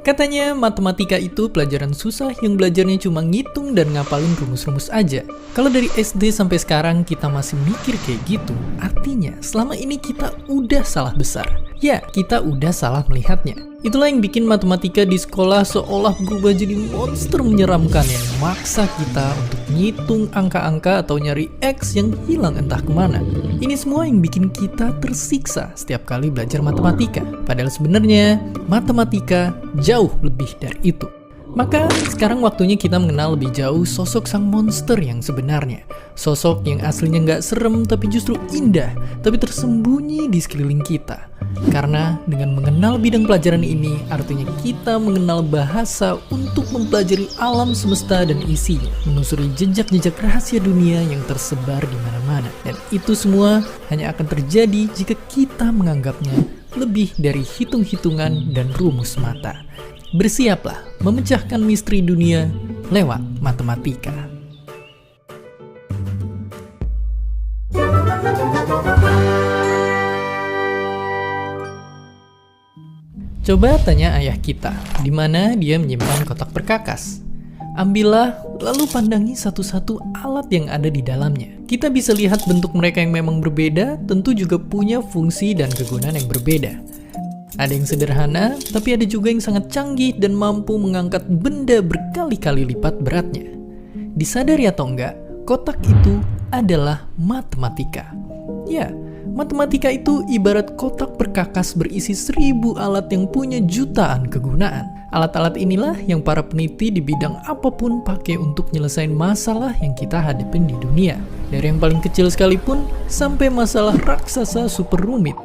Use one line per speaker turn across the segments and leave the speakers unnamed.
Katanya matematika itu pelajaran susah yang belajarnya cuma ngitung dan ngapalin rumus-rumus aja. Kalau dari SD sampai sekarang kita masih mikir kayak gitu, artinya selama ini kita udah salah besar. Ya, kita udah salah melihatnya. Itulah yang bikin matematika di sekolah seolah berubah jadi monster menyeramkan yang maksa kita untuk ngitung angka-angka atau nyari X yang hilang entah kemana. Ini semua yang bikin kita tersiksa setiap kali belajar matematika. Padahal sebenarnya matematika jauh lebih dari itu. Maka sekarang waktunya kita mengenal lebih jauh sosok sang monster yang sebenarnya. Sosok yang aslinya nggak serem tapi justru indah, tapi tersembunyi di sekeliling kita. Karena dengan mengenal bidang pelajaran ini, artinya kita mengenal bahasa untuk mempelajari alam semesta dan isinya, menelusuri jejak-jejak rahasia dunia yang tersebar di mana-mana. Dan itu semua hanya akan terjadi jika kita menganggapnya lebih dari hitung-hitungan dan rumus mata. Bersiaplah memecahkan misteri dunia lewat matematika. Coba tanya ayah kita, di mana dia menyimpan kotak perkakas. Ambillah, lalu pandangi satu-satu alat yang ada di dalamnya. Kita bisa lihat bentuk mereka yang memang berbeda, tentu juga punya fungsi dan kegunaan yang berbeda. Ada yang sederhana, tapi ada juga yang sangat canggih dan mampu mengangkat benda berkali-kali lipat beratnya. Disadari atau enggak, kotak itu adalah matematika. Ya, matematika itu ibarat kotak perkakas berisi 1000 alat yang punya jutaan kegunaan. Alat-alat inilah yang para peneliti di bidang apapun pakai untuk nyelesain masalah yang kita hadapin di dunia. Dari yang paling kecil sekalipun, sampai masalah raksasa super rumit.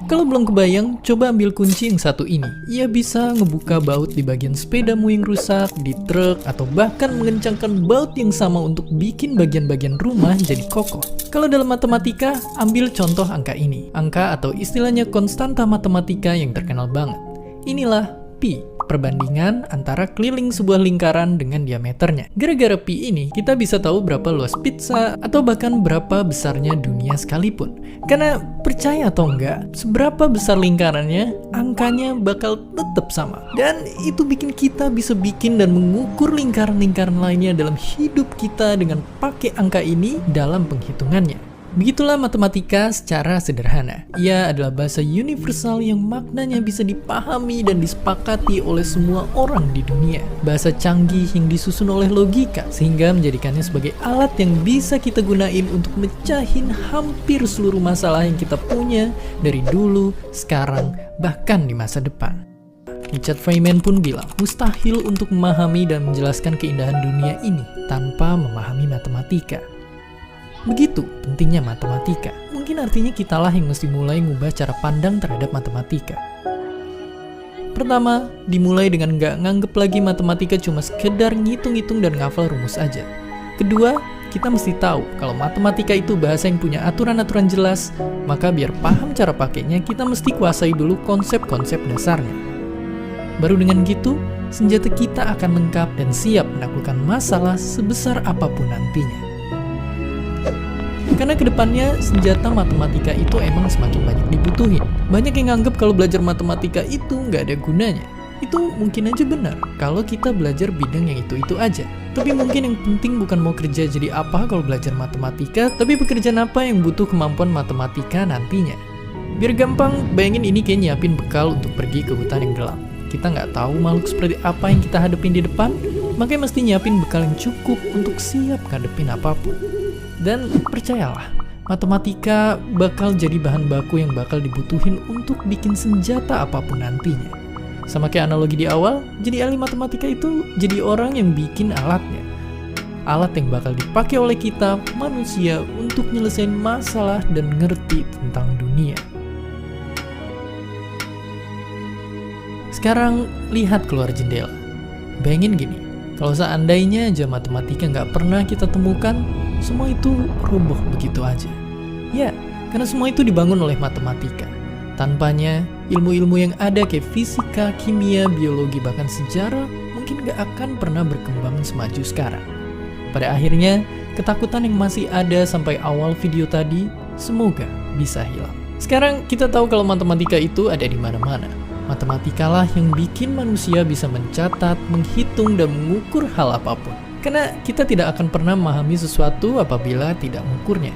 Kalau belum kebayang, coba ambil kunci yang satu ini. Ia bisa ngebuka baut di bagian sepedamu yang rusak, di truk, atau bahkan mengencangkan baut yang sama untuk bikin bagian-bagian rumah jadi kokoh. Kalau dalam matematika, ambil contoh angka ini. Angka atau istilahnya konstanta matematika yang terkenal banget. Inilah pi, perbandingan antara keliling sebuah lingkaran dengan diameternya. Gara-gara pi ini, kita bisa tahu berapa luas pizza atau bahkan berapa besarnya dunia sekalipun. Karena percaya atau enggak, seberapa besar lingkarannya, angkanya bakal tetap sama. Dan itu bikin kita bisa bikin dan mengukur lingkaran-lingkaran lainnya dalam hidup kita dengan pakai angka ini dalam penghitungannya. Begitulah matematika secara sederhana. Ia adalah bahasa universal yang maknanya bisa dipahami dan disepakati oleh semua orang di dunia. Bahasa canggih yang disusun oleh logika, sehingga menjadikannya sebagai alat yang bisa kita gunain untuk mecahin hampir seluruh masalah yang kita punya dari dulu, sekarang, bahkan di masa depan. Richard Feynman pun bilang, mustahil untuk memahami dan menjelaskan keindahan dunia ini tanpa memahami matematika. Begitu pentingnya matematika. Mungkin artinya kitalah yang mesti mulai ngubah cara pandang terhadap matematika. Pertama, dimulai dengan nggak nganggep lagi matematika cuma sekedar ngitung-ngitung dan ngafal rumus aja. Kedua, kita mesti tahu kalau matematika itu bahasa yang punya aturan-aturan jelas, maka biar paham cara pakainya, kita mesti kuasai dulu konsep-konsep dasarnya. Baru dengan gitu, senjata kita akan lengkap dan siap menaklukkan masalah sebesar apapun nantinya. Karena kedepannya senjata matematika itu emang semakin banyak dibutuhin. Banyak yang nganggep kalau belajar matematika itu nggak ada gunanya. Itu mungkin aja benar kalau kita belajar bidang yang itu-itu aja. Tapi mungkin yang penting bukan mau kerja jadi apa kalau belajar matematika, tapi pekerjaan apa yang butuh kemampuan matematika nantinya. Biar gampang, bayangin ini kayak nyiapin bekal untuk pergi ke hutan yang gelap. Kita nggak tahu makhluk seperti apa yang kita hadapin di depan, makanya mesti nyiapin bekal yang cukup untuk siap ngadepin apapun. Dan percayalah, matematika bakal jadi bahan baku yang bakal dibutuhin untuk bikin senjata apapun nantinya. Sama kayak analogi di awal, jadi ahli matematika itu jadi orang yang bikin alatnya. Alat yang bakal dipakai oleh kita, manusia, untuk nyelesain masalah dan ngerti tentang dunia. Sekarang, lihat keluar jendela. Bayangin gini, kalau seandainya aja matematika nggak pernah kita temukan, semua itu roboh begitu aja. Ya, karena semua itu dibangun oleh matematika. Tanpanya, ilmu-ilmu yang ada kayak fisika, kimia, biologi, bahkan sejarah mungkin gak akan pernah berkembang semaju sekarang. Pada akhirnya, ketakutan yang masih ada sampai awal video tadi, semoga bisa hilang. Sekarang kita tahu kalau matematika itu ada di mana-mana. Matematikalah yang bikin manusia bisa mencatat, menghitung, dan mengukur hal apapun. Karena kita tidak akan pernah memahami sesuatu apabila tidak mengukurnya.